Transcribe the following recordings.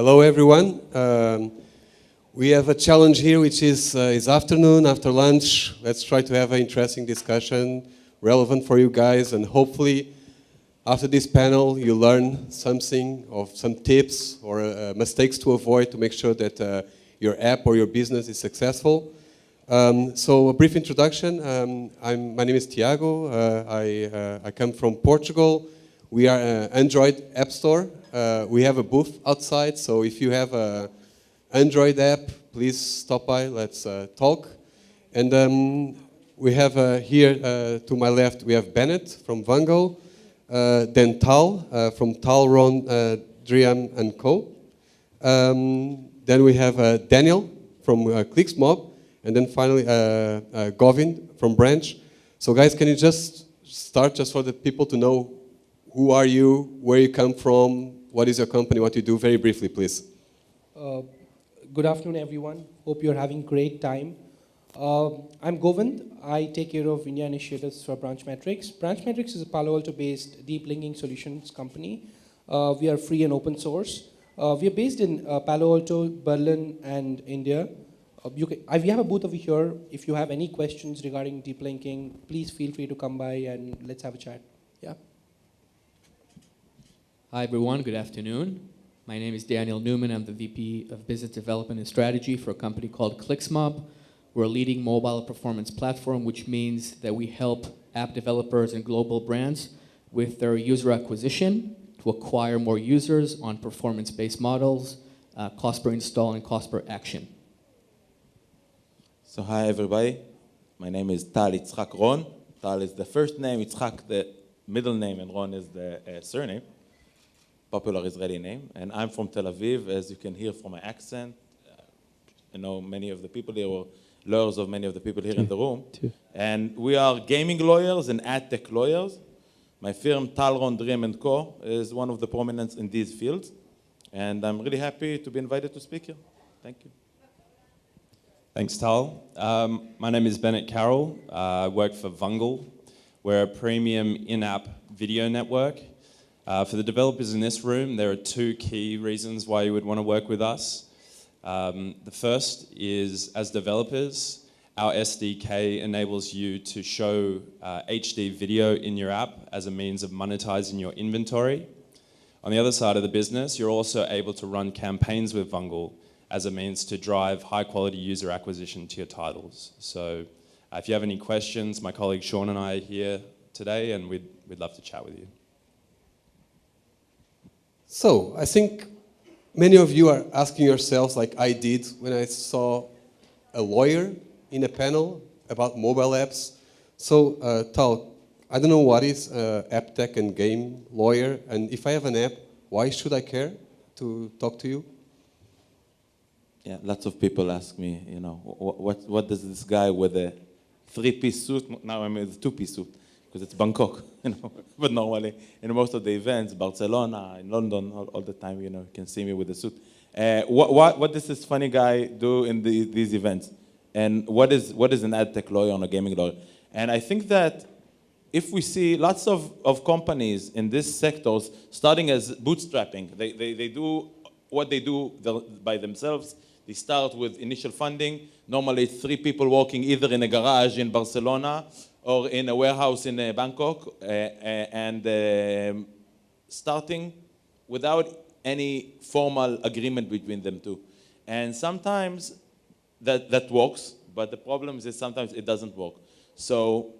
Hello, everyone. We have a challenge here, which is afternoon, after lunch. Let's try to have an interesting discussion, relevant for you guys, and hopefully, after this panel, you learn something of some tips or mistakes to avoid to make sure that your app or your business is successful. So a brief introduction. My name is Tiago. I come from Portugal. We are an Android app store. We have a booth outside, so if you have an Android app, please stop by, let's talk. And we have here to my left, we have Bennett from Vungle, then Tal from Tal Ron, Drihem Co. Then we have Daniel from ClicksMob, and then finally Govind from Branch. So guys, can you just start just for the people to know who are you, where you come from, what is your company, what you do, very briefly, please. Good afternoon, everyone. Hope you're having a great time. I'm Govind. I take care of India initiatives for Branchmetrics. Branchmetrics is a Palo Alto-based deep linking solutions company. We are free and open source. We are based in Palo Alto, Berlin, and India. We have a booth over here. If you have any questions regarding deep linking, please feel free to come by and let's have a chat. Yeah. Hi, everyone. Good afternoon. My name is Daniel Newman. I'm the VP of Business Development and Strategy for a company called ClicksMob. We're a leading mobile performance platform, which means that we help app developers and global brands with their user acquisition to acquire more users on performance-based models, cost per install, and cost per action. So hi, everybody. My name is Tal Itzhak Ron. Tal is the first name, Itzhak the middle name, and Ron is the surname. Popular Israeli name, and I'm from Tel Aviv, as you can hear from my accent. I know many of the people here, or lawyers of many of the people here in the room. And we are gaming lawyers and AdTech lawyers. My firm, Tal Ron, Drihem Co, is one of the prominents in these fields. And I'm really happy to be invited to speak here. Thank you. Thanks, Tal. My name is Bennett Carroll. I work for Vungle. We're a premium in-app video network. For the developers in this room, there are two key reasons why you would want to work with us. The first is, as developers, our SDK enables you to show HD video in your app as a means of monetizing your inventory. On the other side of the business, you're also able to run campaigns with Vungle as a means to drive high-quality user acquisition to your titles. So if you have any questions, my colleague Sean and I are here today, and we'd love to chat with you. So, I think many of you are asking yourselves, like I did when I saw a lawyer in a panel about mobile apps. So, Tal, I don't know what is AdTech and game lawyer, and if I have an app, why should I care to talk to you? Yeah, lots of people ask me, you know, what does this guy with a three-piece suit, now I'm with a two-piece suit, because it's Bangkok, you know, but normally in most of the events, Barcelona, in London, all the time, you know, you can see me with a suit. What does this funny guy do in these events? And what is an AdTech lawyer and a gaming lawyer? And I think that if we see lots of companies in these sectors starting as bootstrapping, they do what they do by themselves. They start with initial funding. Normally, it's 3 people working either in a garage in Barcelona or in a warehouse in Bangkok, and starting without any formal agreement between them two. And sometimes that works, but the problem is that sometimes it doesn't work. So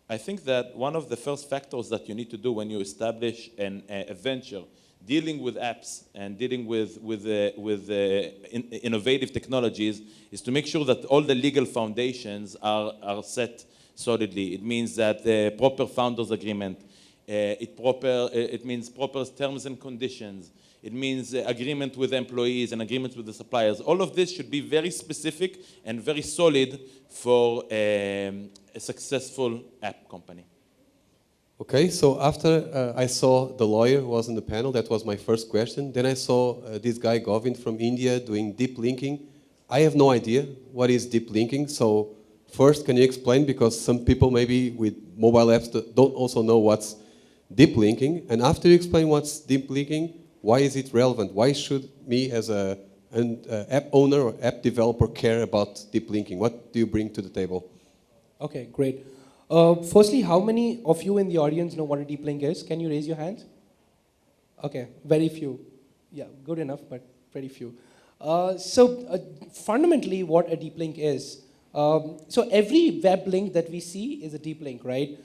I think that one of the first factors that you need to do when you establish a venture dealing with apps and dealing with innovative technologies is to make sure that all the legal foundations are set solidly. It means that the proper founders agreement, it means proper terms and conditions, it means agreement with employees and agreements with the suppliers. All of this should be very specific and very solid for a successful app company. Okay, so after I saw the lawyer who was on the panel, that was my first question. Then I saw this guy, Govind, from India doing deep linking. I have no idea what is deep linking, so first, can you explain, because some people maybe with mobile apps don't also know what's deep linking, and after you explain what's deep linking, why is it relevant? Why should me as an app owner or app developer care about deep linking? What do you bring to the table? Okay, great. Firstly, how many of you in the audience know what a deep link is? Can you raise your hands? Okay, very few. Yeah, good enough, but very few. Fundamentally, what a deep link is, so every web link that we see is a deep link, right?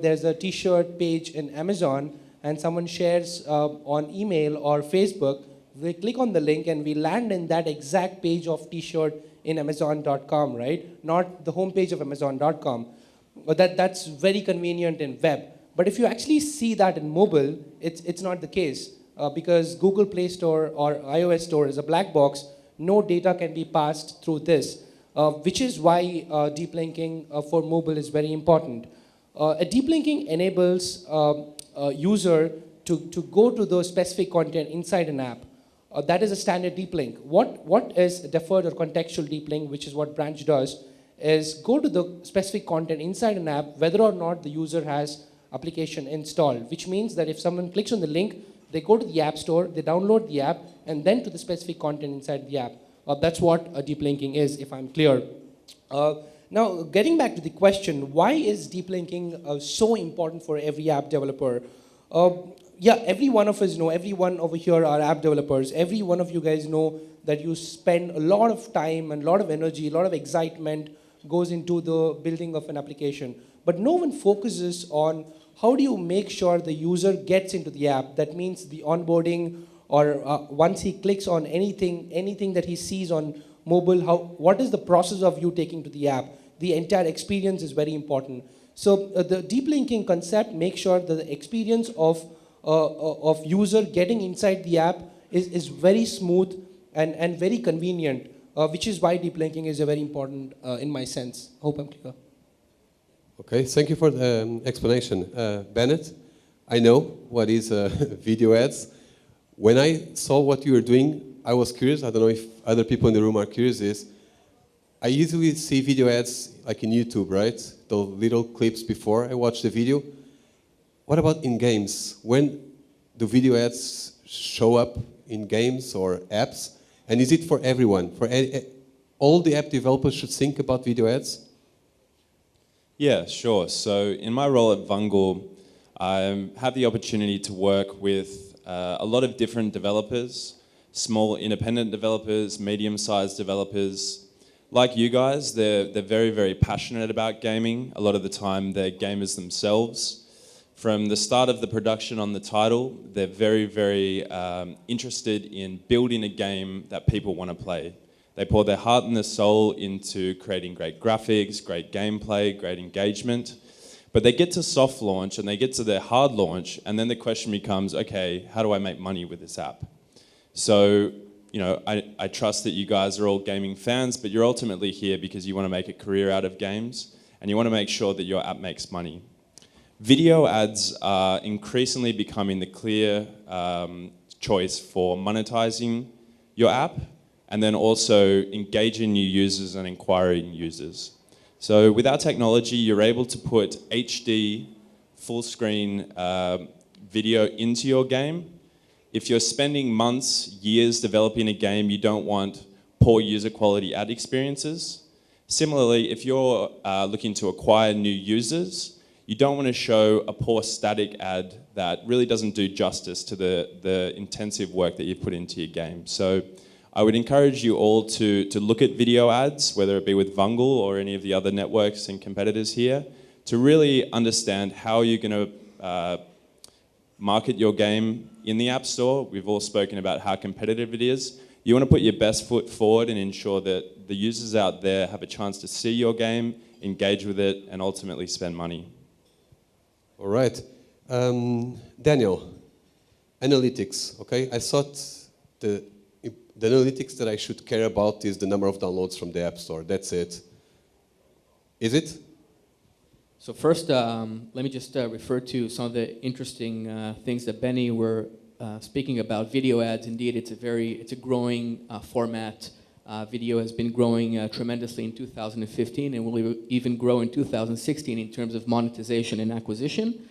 There's a t-shirt page in Amazon, and someone shares on email or Facebook. We click on the link and we land in that exact page of t-shirt in Amazon.com, right? Not the homepage of Amazon.com. But that's very convenient in web. But if you actually see that in mobile, it's not the case. Because Google Play Store or iOS Store is a black box, no data can be passed through this, which is why deep linking for mobile is very important. A deep linking enables a user to go to the specific content inside an app. That is a standard deep link. What is a deferred or contextual deep link, which is what Branch does, is go to the specific content inside an app, whether or not the user has application installed, which means that if someone clicks on the link, they go to the App Store, they download the app, and then to the specific content inside the app. That's what a deep linking is, if I'm clear. Now, getting back to the question, why is deep linking so important for every app developer? Yeah, every one of us know, everyone over here are app developers. Every one of you guys know that you spend a lot of time and a lot of energy, a lot of excitement goes into the building of an application. But no one focuses on how do you make sure the user gets into the app. That means the onboarding, or once he clicks on anything that he sees on mobile, what is the process of you taking to the app? The entire experience is very important. So the deep linking concept makes sure that the experience of user getting inside the app is very smooth and very convenient, which is why deep linking is very important in my sense. Hope I'm clear. Okay, thank you for the explanation. Bennett, I know what is video ads. When I saw what you were doing, I was curious. I don't know if other people in the room are curious. I usually see video ads like in YouTube, right? The little clips before I watch the video. What about in games? When do video ads show up in games or apps? And is it for everyone? For all the app developers should think about video ads? Yeah, sure. So in my role at Vungle, I have the opportunity to work with a lot of different developers, small independent developers, medium-sized developers. Like you guys, they're very, very passionate about gaming. A lot of the time, they're gamers themselves. From the start of the production on the title, they're very, very interested in building a game that people want to play. They pour their heart and their soul into creating great graphics, great gameplay, great engagement. But they get to soft launch and they get to their hard launch, and then the question becomes, okay, how do I make money with this app? So, I trust that you guys are all gaming fans, but you're ultimately here because you want to make a career out of games and you want to make sure that your app makes money. Video ads are increasingly becoming the clear choice for monetizing your app, and then also engaging new users and acquiring users. So with our technology, you're able to put HD full screen video into your game. If you're spending months, years developing a game, you don't want poor user quality ad experiences. Similarly, if you're looking to acquire new users, you don't want to show a poor static ad that really doesn't do justice to the intensive work that you've put into your game. So I would encourage you all to look at video ads, whether it be with Vungle or any of the other networks and competitors here, to really understand how you're going to market your game in the App Store. We've all spoken about how competitive it is. You want to put your best foot forward and ensure that the users out there have a chance to see your game, engage with it, and ultimately spend money. All right. Daniel, analytics, okay? I thought the analytics that I should care about is the number of downloads from the App Store. That's it. Is it? So first, let me just refer to some of the interesting things that Benny were speaking about. Video ads, indeed, it's a growing format. Video has been growing tremendously in 2015 and will even grow in 2016 in terms of monetization and acquisition.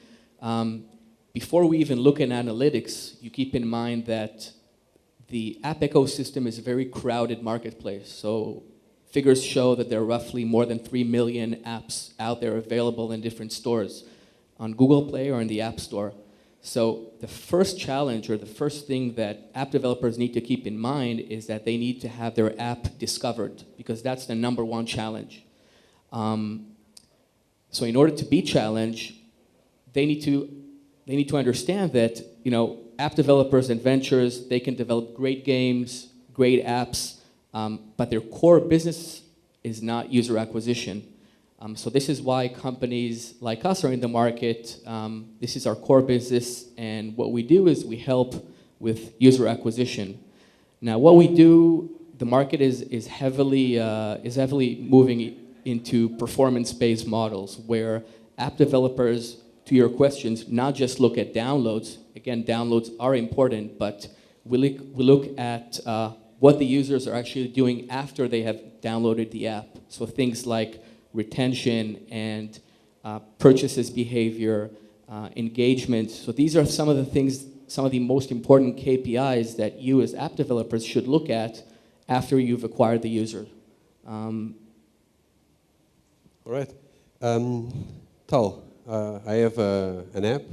Before we even look at analytics, you keep in mind that the app ecosystem is a very crowded marketplace. So figures show that there are roughly more than 3 million apps out there available in different stores on Google Play or in the App Store. So the first challenge, or the first thing that app developers need to keep in mind, is that they need to have their app discovered, because that's the #1 challenge. So in order to be challenged, they need to understand that, you know, app developers and ventures, they can develop great games, great apps, but their core business is not user acquisition. So this is why companies like us are in the market. This is our core business, and what we do is we help with user acquisition. Now, what we do, the market is heavily moving into performance-based models, where app developers, to your questions, not just look at downloads. Again, downloads are important, but we look at what the users are actually doing after they have downloaded the app. So things like retention and purchases behavior, engagement. So these are some of the things, some of the most important KPIs that you as app developers should look at after you've acquired the user. All right. Tal, I have an app.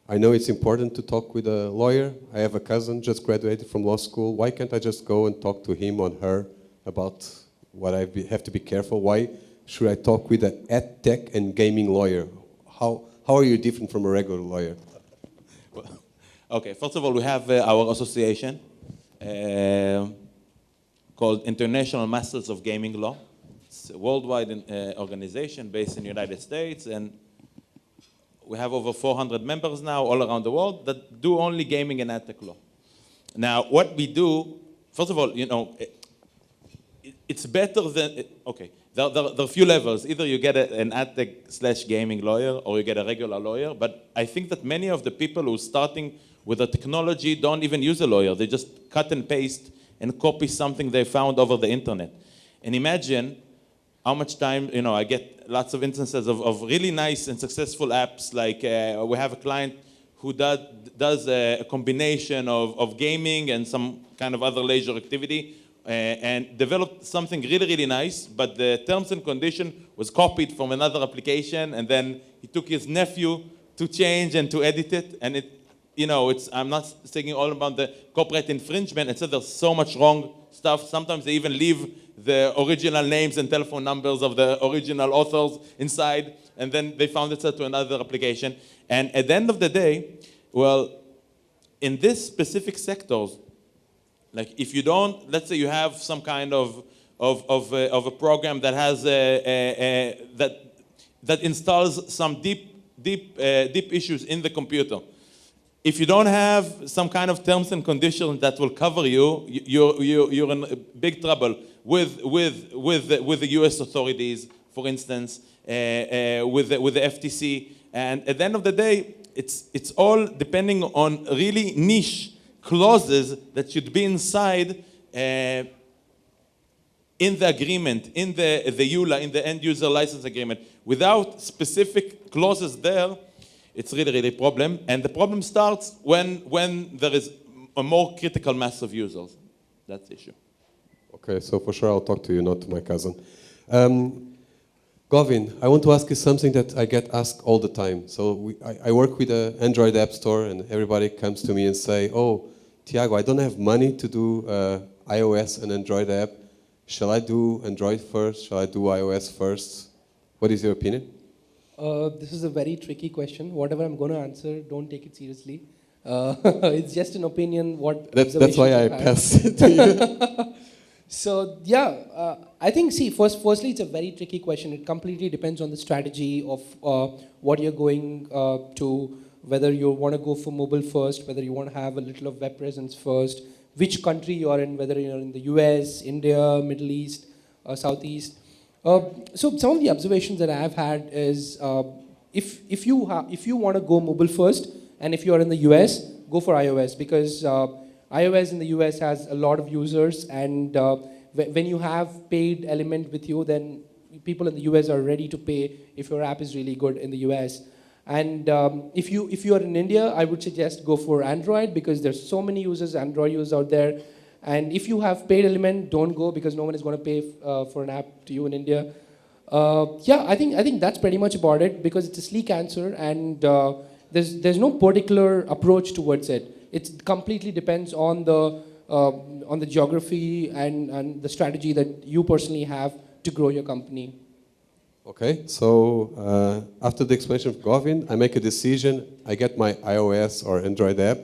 I know it's important to talk with a lawyer. I have a cousin just graduated from law school. Why can't I just go and talk to him or her about what I have to be careful? Why should I talk with an AdTech and gaming lawyer? How are you different from a regular lawyer? Well, okay, first of all, we have our association called International Masters of Gaming Law. It's a worldwide organization based in the United States, and we have over 400 members now all around the world that do only gaming and AdTech law. Now, what we do, first of all, you know, it's better than, okay, there are a few levels. Either you get an AdTech/gaming lawyer or you get a regular lawyer, but I think that many of the people who are starting with the technology don't even use a lawyer. They just cut and paste and copy something they found over the internet. And imagine how much time, you know, I get lots of instances of really nice and successful apps. Like we have a client who does a combination of gaming and some kind of other leisure activity, and developed something really, really nice, but the terms and condition was copied from another application, and then he took his nephew to change and to edit it, and it, you know, I'm not speaking all about the copyright infringement. Instead, there's so much wrong stuff. Sometimes they even leave the original names and telephone numbers of the original authors inside, and then they found it set to another application. And at the end of the day, well, in this specific sectors, like if you don't, let's say you have some kind of a program that has that installs some deep issues in the computer. If you don't have some kind of terms and conditions that will cover you, you're in big trouble with the U.S. authorities, for instance, with the FTC. And at the end of the day, it's all depending on really niche clauses that should be inside in the agreement, in the EULA, in the end user license agreement. Without specific clauses there, it's really, really a problem. And the problem starts when there is a more critical mass of users. That's the issue. Okay, so for sure I'll talk to you, not to my cousin. Govind, I want to ask you something that I get asked all the time. So I work with an Android app store, and everybody comes to me and say, oh, Tiago, I don't have money to do iOS and Android app. Shall I do Android first? Shall I do iOS first? What is your opinion? This is a very tricky question. Whatever I'm going to answer, don't take it seriously. It's just an opinion. That's why I pass it to you. So yeah, I think, see, firstly, it's a very tricky question. It completely depends on the strategy of what you're going to, whether you want to go for mobile first, whether you want to have a little of web presence first, which country you're in, whether you're in the US, India, Middle East, Southeast. So some of the observations that I've had is if you want to go mobile first, and if you're in the US, go for iOS, because iOS in the US has a lot of users, and when you have paid element with you, then people in the US are ready to pay if your app is really good in the US. And if you are in India, I would suggest go for Android because there's so many Android users out there. And if you have paid element, don't go because no one is going to pay for an app to you in India. Yeah, I think that's pretty much about it because it's a sleek answer and there's no particular approach towards it. It completely depends on the geography and the strategy that you personally have to grow your company. Okay, so after the explanation of Govind, I make a decision. I get my iOS or Android app.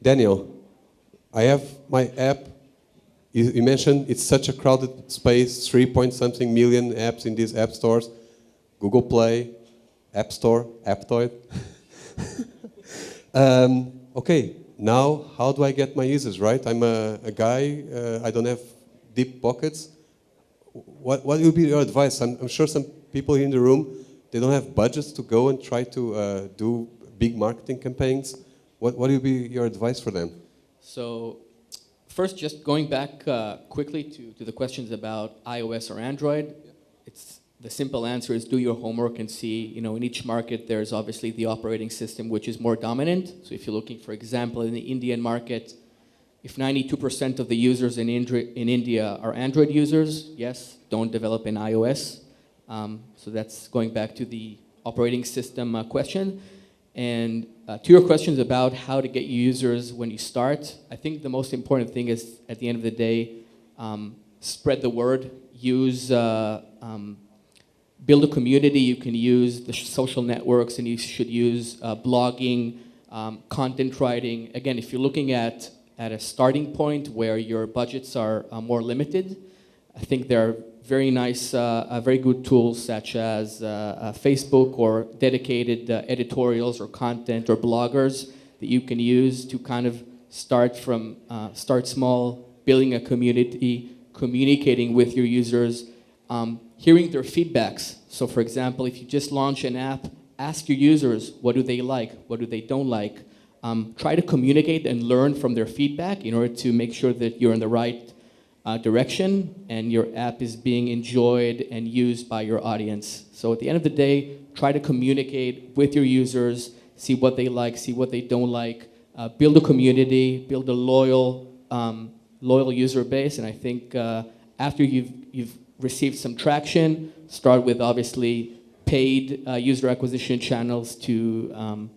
Daniel, I have my app. You mentioned it's such a crowded space, 3-point-something million apps in these app stores. Google Play, App Store, Aptoide. Okay, now how do I get my users, right? I'm a guy, I don't have deep pockets. What will be your advice? I'm sure some people here in the room, they don't have budgets to go and try to do big marketing campaigns. What will be your advice for them? So first, just going back quickly to the questions about iOS or Android, the simple answer is do your homework and see, in each market there's obviously the operating system which is more dominant. So if you're looking, for example, in the Indian market, if 92% of the users in India are Android users, yes, don't develop in iOS. So that's going back to the operating system question. And to your questions about how to get users when you start, I think the most important thing is, at the end of the day, spread the word, build a community. You can use the social networks, and you should use blogging, content writing. Again, if you're looking at a starting point where your budgets are more limited, I think there are very nice, very good tools such as Facebook or dedicated editorials or content or bloggers that you can use to kind of start small, building a community, communicating with your users, hearing their feedbacks. So for example, if you just launch an app, ask your users, what do they like? What do they don't like? Try to communicate and learn from their feedback in order to make sure that you're in the right direction and your app is being enjoyed and used by your audience. So at the end of the day, try to communicate with your users, see what they like, see what they don't like, build a community, build a loyal user base. And I think after you've received some traction, start with obviously paid user acquisition channels to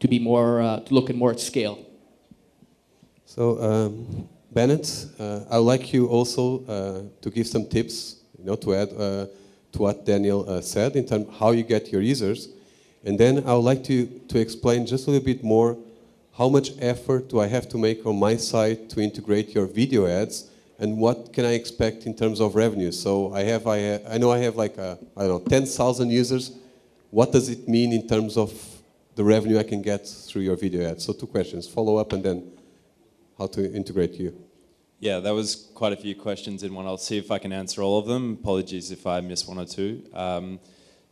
be more to look at more at scale. So Bennett, I'd like you also to give some tips, to add to what Daniel said in terms of how you get your users, and then I would like to explain just a little bit more how much effort do I have to make on my side to integrate your video ads, and what can I expect in terms of revenue. So I know I have like 10,000 users. What does it mean in terms of the revenue I can get through your video ads? So 2 questions, follow up, and then how to integrate you. Yeah, that was quite a few questions in one. I'll see if I can answer all of them. Apologies if I miss one or two.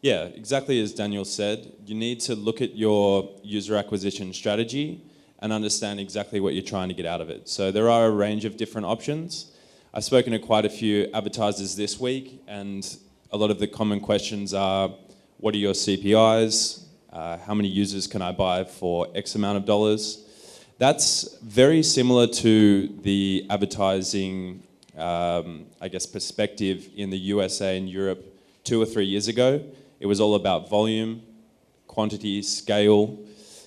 Yeah, exactly as Daniel said, you need to look at your user acquisition strategy and understand exactly what you're trying to get out of it. So there are a range of different options. I've spoken to quite a few advertisers this week, and a lot of the common questions are, what are your CPIs? How many users can I buy for X amount of dollars? That's very similar to the advertising, perspective in the USA and Europe 2 or 3 years ago. It was all about volume, quantity, scale.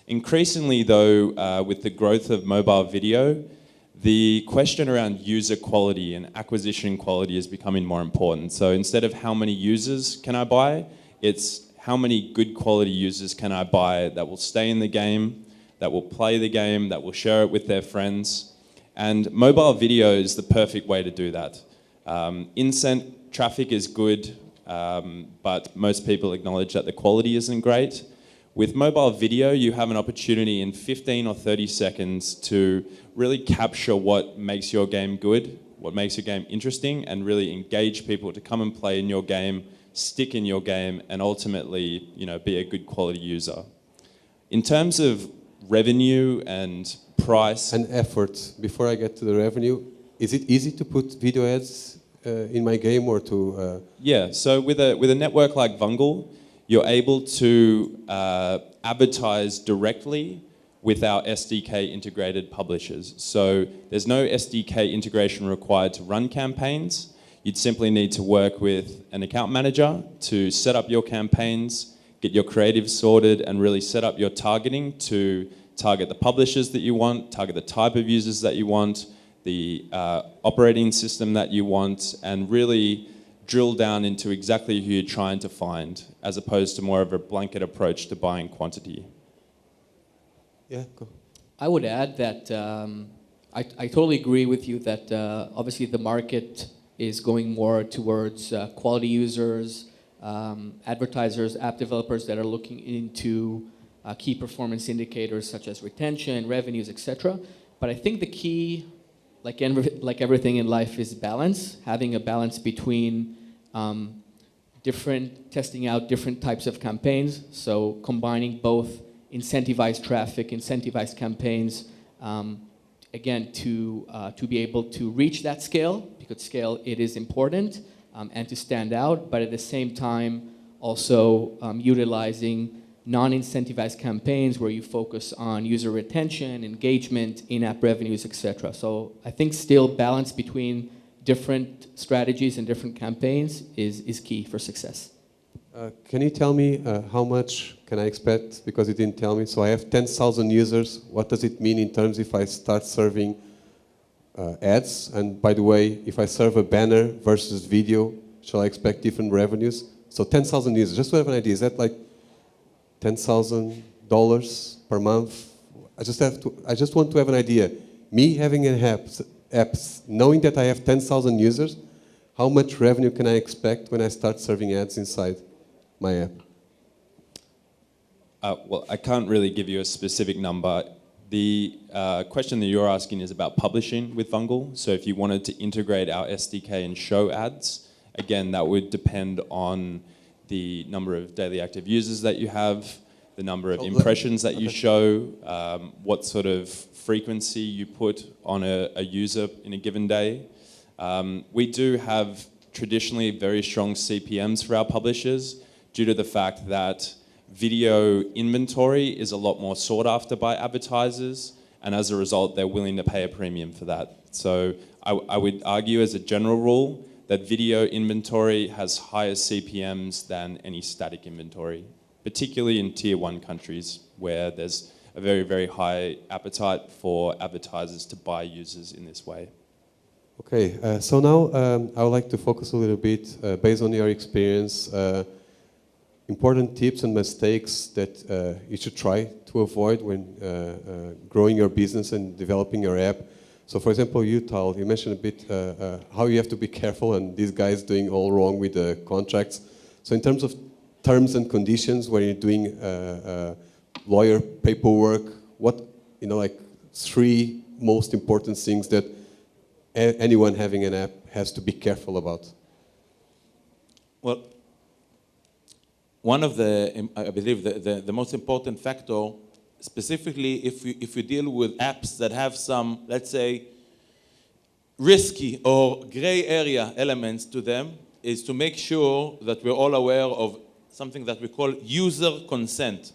Increasingly though, with the growth of mobile video, the question around user quality and acquisition quality is becoming more important. So instead of how many users can I buy, it's how many good quality users can I buy that will stay in the game, that will play the game, that will share it with their friends. And mobile video is the perfect way to do that. Instant traffic is good, but most people acknowledge that the quality isn't great. With mobile video, you have an opportunity in 15 or 30 seconds to really capture what makes your game good, what makes your game interesting, and really engage people to come and play in your game, stick in your game, and ultimately, be a good quality user. In terms of revenue and price and effort, before I get to the revenue, is it easy to put video ads in my game or to? Yeah, so with a network like Vungle, you're able to advertise directly with our SDK integrated publishers. So there's no SDK integration required to run campaigns. You'd simply need to work with an account manager to set up your campaigns, get your creative sorted, and really set up your targeting to target the publishers that you want, target the type of users that you want, the operating system that you want, and really drill down into exactly who you're trying to find, as opposed to more of a blanket approach to buying quantity. Yeah, go. I would add that I totally agree with you that obviously the market is going more towards quality users, advertisers, app developers that are looking into key performance indicators such as retention, revenues, etc. But I think the key, like everything in life, is balance. Having a balance between testing out different types of campaigns. So combining both incentivized traffic, incentivized campaigns, again, to be able to reach that scale, because scale, it is important, and to stand out, but at the same time, also utilizing non-incentivized campaigns where you focus on user retention, engagement, in-app revenues, etc. So I think still balance between different strategies and different campaigns is key for success. Can you tell me how much can I expect? Because you didn't tell me. So I have 10,000 users. What does it mean in terms if I start serving ads? And by the way, if I serve a banner versus video, shall I expect different revenues? So 10,000 users, just to have an idea, is that like $10,000 per month? I just want to have an idea. Me having an apps, knowing that I have 10,000 users, how much revenue can I expect when I start serving ads inside my app? Well, I can't really give you a specific number. The question that you're asking is about publishing with Vungle. So if you wanted to integrate our SDK and show ads, again, that would depend on the number of daily active users that you have, the number of impressions that you show, what sort of frequency you put on a user in a given day. We do have traditionally very strong CPMs for our publishers due to the fact that video inventory is a lot more sought after by advertisers, and as a result, they're willing to pay a premium for that. So I would argue as a general rule that video inventory has higher CPMs than any static inventory, particularly in tier 1 countries where there's a very, very high appetite for advertisers to buy users in this way. Okay, so now I would like to focus a little bit, based on your experience, important tips and mistakes that you should try to avoid when growing your business and developing your app. So for example, you, Tal, you mentioned a bit how you have to be careful, and these guys doing all wrong with the contracts. So in terms of terms and conditions, when you're doing lawyer paperwork, what, like 3 most important things that anyone having an app has to be careful about? Well, one of the, I believe, the most important factor, specifically if you deal with apps that have some, let's say, risky or gray area elements to them, is to make sure that we're all aware of something that we call user consent.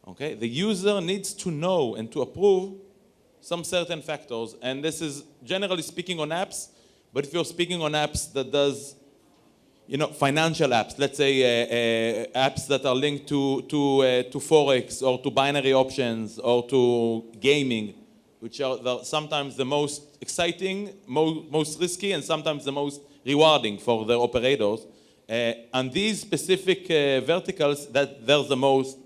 Okay? The user needs to know and to approve some certain factors, and this is generally speaking on apps, but if you're speaking on apps that does, financial apps, let's say apps that are linked to Forex or to binary options or to gaming, which are sometimes the most exciting, most risky, and sometimes the most rewarding for their operators. And these specific verticals,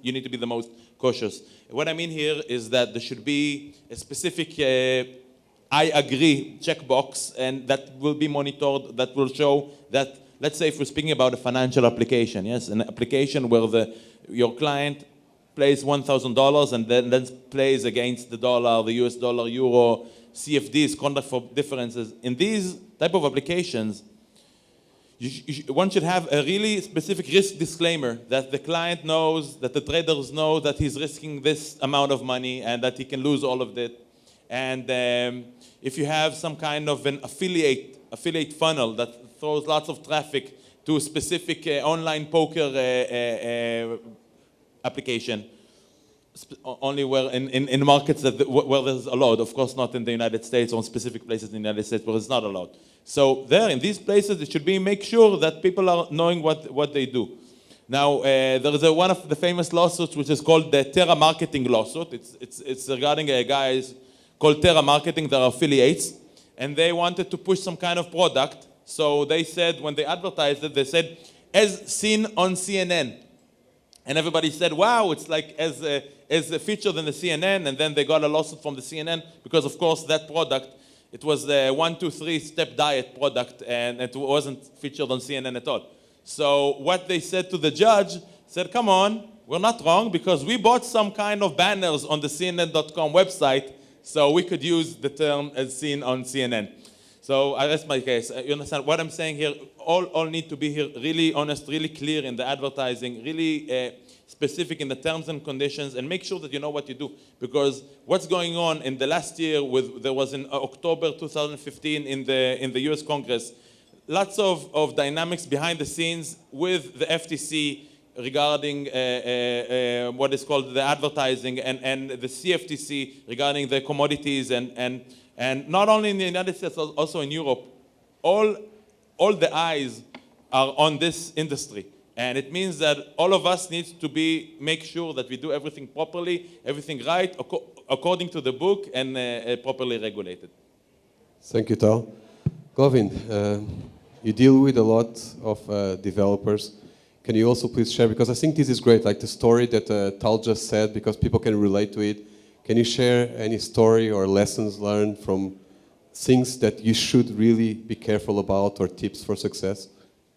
you need to be the most cautious. What I mean here is that there should be a specific I agree checkbox, and that will be monitored, that will show that, let's say if we're speaking about a financial application, yes, an application where your client plays $1,000 and then plays against the dollar, the US dollar, euro, CFDs, contract for differences. In these type of applications, one should have a really specific risk disclaimer that the client knows, that the traders know that he's risking this amount of money and that he can lose all of it. And if you have some kind of an affiliate funnel that throws lots of traffic to a specific online poker application. Only where in markets where there's allowed, of course not in the United States or in specific places in the United States where it's not allowed. So there, in these places, it should be make sure that people are knowing what they do. Now, there is one of the famous lawsuits which is called the Terra Marketing lawsuit. It's regarding a guy called Terra Marketing, they're affiliates, and they wanted to push some kind of product. So they said, when they advertised it, they said, as seen on CNN. And everybody said, wow, it's like as featured in the CNN, and then they got a lawsuit from the CNN because, of course, that product, it was a 1, 2, 3-step diet product, and it wasn't featured on CNN at all. So what they said to the judge, said, come on, we're not wrong because we bought some kind of banners on the CNN.com website, so we could use the term as seen on CNN. So I rest my case. You understand what I'm saying here? All need to be here really honest, really clear in the advertising, really specific in the terms and conditions, and make sure that you know what you do. Because what's going on in the last year, there was in October 2015 in the US Congress, lots of dynamics behind the scenes with the FTC regarding what is called the advertising, and the CFTC regarding the commodities, and not only in the United States, also in Europe. All the eyes are on this industry. And it means that all of us need to make sure that we do everything properly, everything right, according to the book, and properly regulated. Thank you, Tal. Govind, you deal with a lot of developers. Can you also please share, because I think this is great, like the story that Tal just said, because people can relate to it. Can you share any story or lessons learned from things that you should really be careful about, or tips for success?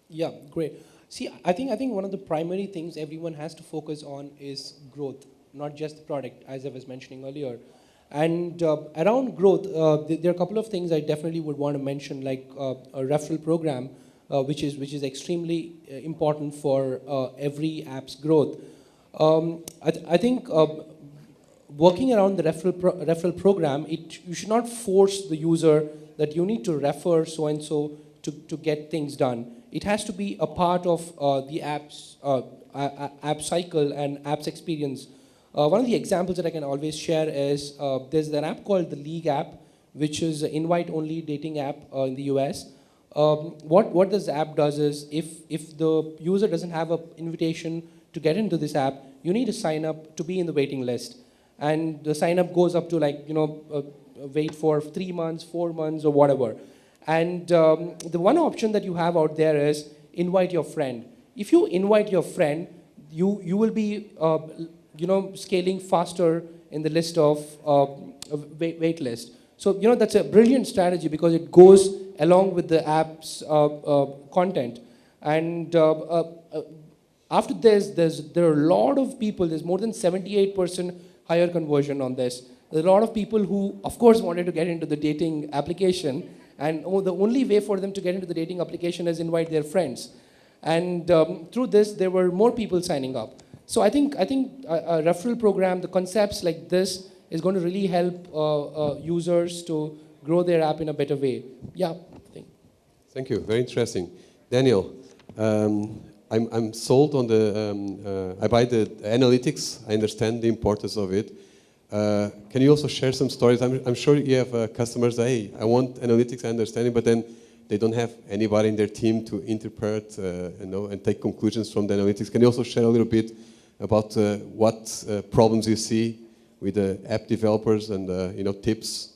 Yeah, great. See, I think one of the primary things everyone has to focus on is growth, not just the product, as I was mentioning earlier. And around growth, there are a couple of things I definitely would want to mention, like a referral program, which is extremely important for every app's growth. I think working around the referral program, you should not force the user that you need to refer so-and-so to get things done. It has to be a part of the app's app cycle and app's experience. One of the examples that I can always share is there's an app called the League app, which is an invite-only dating app in the US. What this app does is, if the user doesn't have an invitation to get into this app, you need to sign up to be in the waiting list. And the sign up goes up to wait for 3 months, 4 months, or whatever. And the one option that you have out there is invite your friend. If you invite your friend, you will be scaling faster in the list of wait list. So that's a brilliant strategy because it goes along with the app's content. And after this, there are a lot of people. There's more than 78% higher conversion on this. There are a lot of people who, of course, wanted to get into the dating application, and the only way for them to get into the dating application is invite their friends. And through this, there were more people signing up. So I think a referral program, the concepts like this, is going to really help users to grow their app in a better way. Yeah, I think. Thank you. Very interesting. Daniel, I'm sold on the. I buy the analytics. I understand the importance of it. Can you also share some stories? I'm sure you have customers that, hey, I want analytics, I understand it, but then they don't have anybody in their team to interpret and take conclusions from the analytics. Can you also share a little bit about what problems you see with the app developers and tips?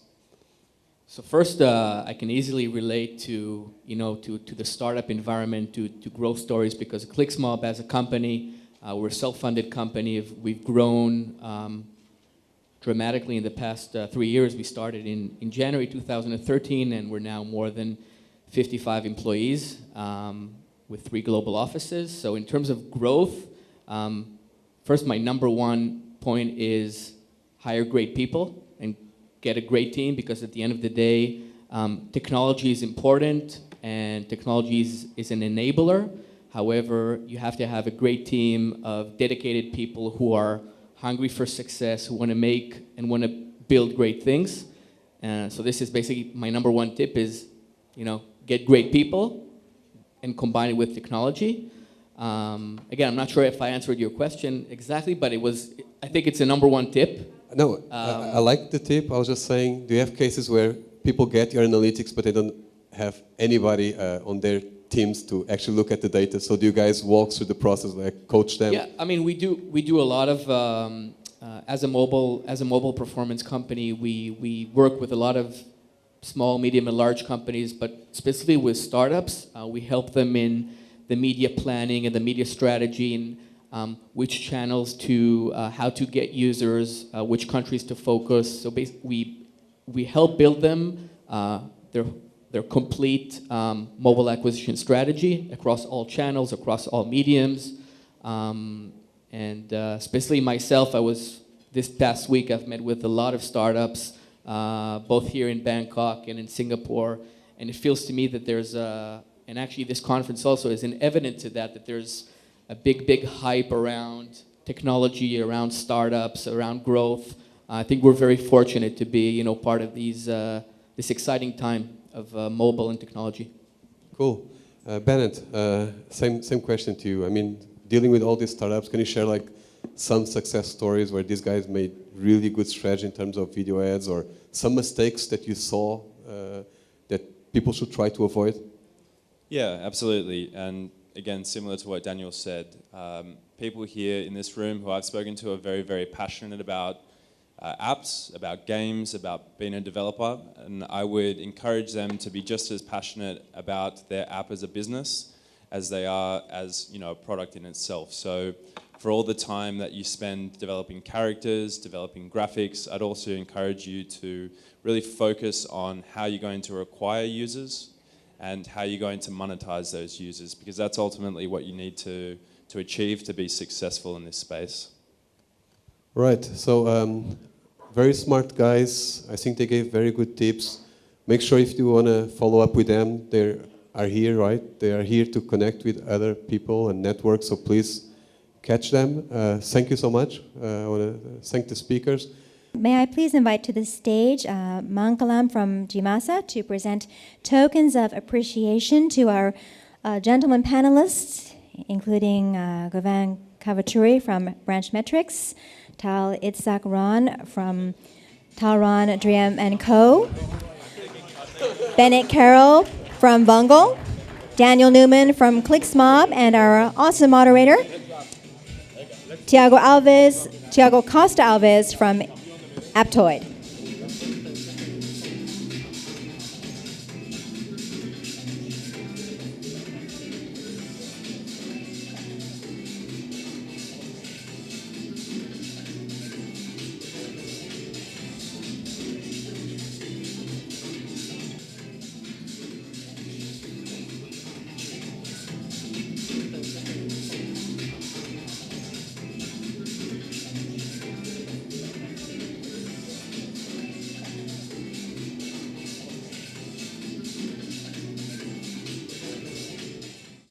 So first, I can easily relate to the startup environment, to growth stories, because ClicksMob as a company, we're a self-funded company. We've grown dramatically in the past 3 years. We started in January 2013, and we're now more than 55 employees with 3 global offices. So in terms of growth, first, my number one point is hire great people and get a great team, because at the end of the day, technology is important and technology is an enabler. However, you have to have a great team of dedicated people who are hungry for success, who want to make and want to build great things. So this is basically my number one tip is, get great people, and combine it with technology. Again, I'm not sure if I answered your question exactly, but I think it's a number one tip. No, I like the tip. I was just saying, do you have cases where people get your analytics, but they don't have anybody on their teams to actually look at the data? So do you guys walk through the process, like coach them? Yeah, I mean, we do a lot of as a mobile performance company, we work with a lot of small, medium, and large companies, but specifically with startups, we help them in the media planning and the media strategy and which channels to, how to get users, which countries to focus. So basically, we help build them their complete mobile acquisition strategy across all channels, across all mediums. And especially myself, this past week, I've met with a lot of startups, both here in Bangkok and in Singapore. And it feels to me that there's and actually this conference also is an evidence to that there's a big hype around technology, around startups, around growth. I think we're very fortunate to be, part of this exciting time of mobile and technology. Cool. Bennett, same question to you. I mean, dealing with all these startups, can you share like some success stories where these guys made really good strategy in terms of video ads, or some mistakes that you saw that people should try to avoid? Yeah, absolutely. And again, similar to what Daniel said, people here in this room who I've spoken to are very, very passionate about apps, about games, about being a developer, and I would encourage them to be just as passionate about their app as a business as they are as a product in itself. So for all the time that you spend developing characters, developing graphics, I'd also encourage you to really focus on how you're going to acquire users and how you're going to monetize those users, because that's ultimately what you need to achieve to be successful in this space. Right, so very smart guys. I think they gave very good tips. Make sure if you want to follow up with them, they are here, right? They are here to connect with other people and network, so please catch them. Thank you so much. I want to thank the speakers. May I please invite to the stage Mangalam from GMASA to present tokens of appreciation to our gentlemen panelists, including Govind Kavaturi from Branch Metrics, Tal Itzhak Ron from Tal Ron, Drihem Co, Bennett Carroll from Vungle, Daniel Newman from Clicksmob, and our awesome moderator, Tiago Costa Alves from Aptoide.